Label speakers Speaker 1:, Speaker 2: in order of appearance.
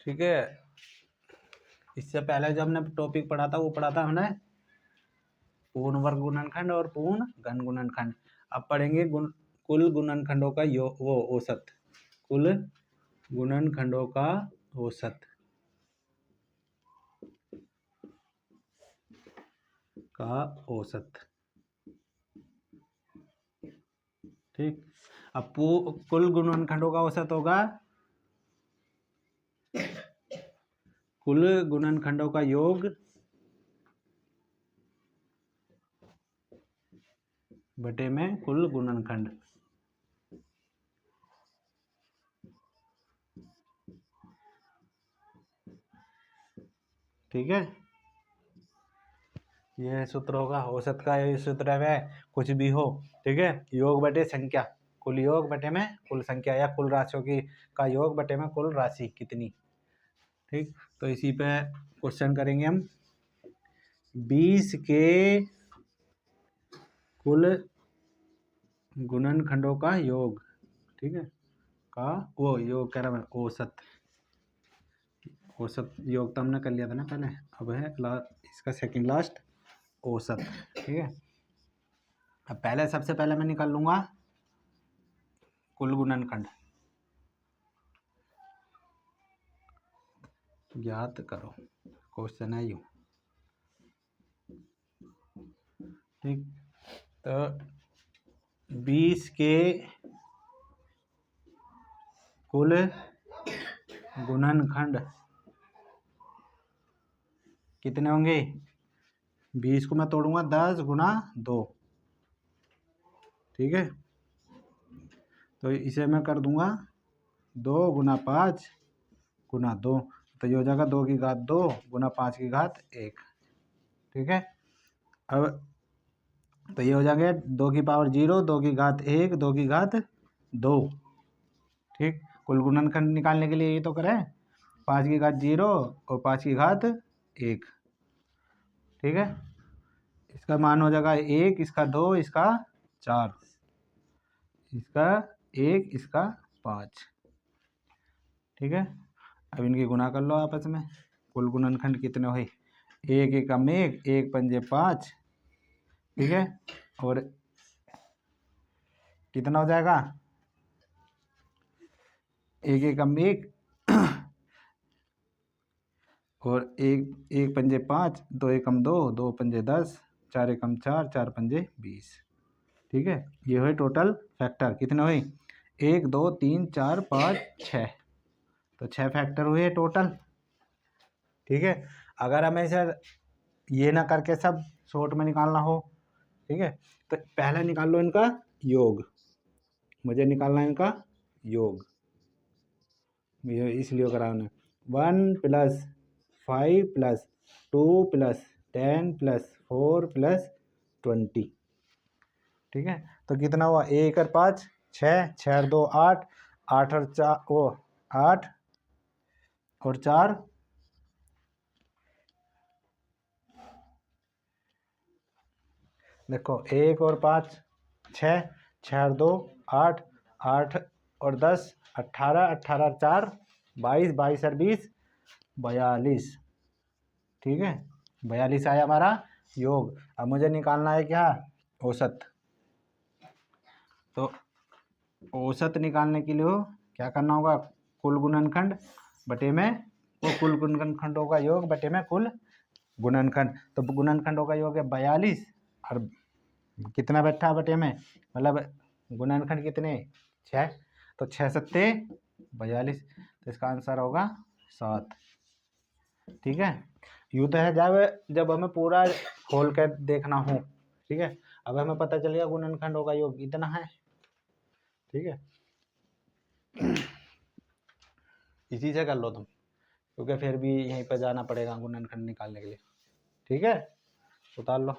Speaker 1: ठीक है, इससे पहले जो हमने टॉपिक पढ़ा था वो पढ़ा था हमने पूर्ण वर्ग गुणनखंड और पूर्ण घन गुणनखंड। अब पढ़ेंगे कुल गुणनखंडों का औसत, कुल गुणनखंडों का औसत ठीक। अब कुल गुणनखंडों का औसत होगा कुल गुणनखंडों का योग बटे में कुल गुणनखंड। ठीक है, यह सूत्र होगा औसत का। यही सूत्र है, कुछ भी हो, ठीक है, योग बटे संख्या, कुल योग बटे में कुल संख्या, या कुल राशियों की का योग बटे में कुल राशि कितनी। ठीक, तो इसी पे क्वेश्चन करेंगे हम। 20 के कुल गुणनखंडों का योग, ठीक है, का वो योग कह रहा मैं, औसत, औसत योग तो हमने कर लिया था ना पहले, अब है इसका सेकंड लास्ट औसत। ठीक है, अब पहले सबसे पहले मैं निकाल लूंगा कुल गुणनखंड। ज्ञात करो, क्वेश्चन है यूं। ठीक, तो 20 के कुल गुणनखंड कितने होंगे। 20 को मैं तोड़ूंगा 10 गुना 2, ठीक है, तो इसे मैं कर दूंगा 2 गुना 5 गुना 2, तो ये हो जाएगा 2 की घात 2 गुना 5 की घात 1। ठीक है, अब तो ये हो जाएगा 2 की पावर 0, 2 की घात 1, 2 की घात 2। ठीक, कुल गुणनखंड निकालने के लिए ये तो करें 5 की घात 0 और 5 की घात 1। ठीक है, इसका मान हो जाएगा 1, इसका 2, इसका 4, इसका 1, इसका 5। ठीक है, अब इनकी गुणा कर लो आपस में। कुल गुणनखंड कितने हुए, 1 एकम 1, 1 पंजे 5, ठीक है, और कितना हो जाएगा 1 एकम 1 और 1 पंजे 5, 2 एकम 2, 2 पंजे 10, 4 एकम 4, 4 पंजे 20। ठीक है, ये हुए टोटल फैक्टर कितने हुए 1 2 3 4 5 6, तो 6 फैक्टर हुए टोटल। ठीक है, अगर हमें सर ये ना करके सब शॉर्ट में निकालना हो, ठीक है, तो पहले निकाल लो इनका योग, मुझे निकालना है इनका योग, इसलिए कराना 1 + 5 + 2 + 10 + 4 + 20। ठीक है, तो कितना हुआ 1 और 5 6, 6 और 2 8, 8 और 4 वो 8 और 4 देखो 1 और 5 6, 6 और 2 8, 8 और 10 18, 18 और 4 22, 22 और 20 42। ठीक है, 42 आया हमारा योग। अब मुझे निकालना है क्या औसत, तो औसत निकालने के लिए क्या करना होगा कुल गुणनखंड बटे में वो कुल गुणनखंडों का योग बटे में कुल गुणनखंड, तो गुणनखंडों का योग है 42 और कितना बैठा बटे में, मतलब गुणनखंड कितने 6, तो 6 सत्ते 42, तो इसका आंसर होगा 7। ठीक है, यूँ तो है जब हमें पूरा खोल कर देखना हो, ठीक है, अब हमें पता चलेगा गुणनखंडों का योग इतना है। ठीक है, इसी से कर लो तुम, क्योंकि फिर भी यहीं पर जाना पड़ेगा गुणनखंड निकालने के लिए। ठीक है, उतार लो।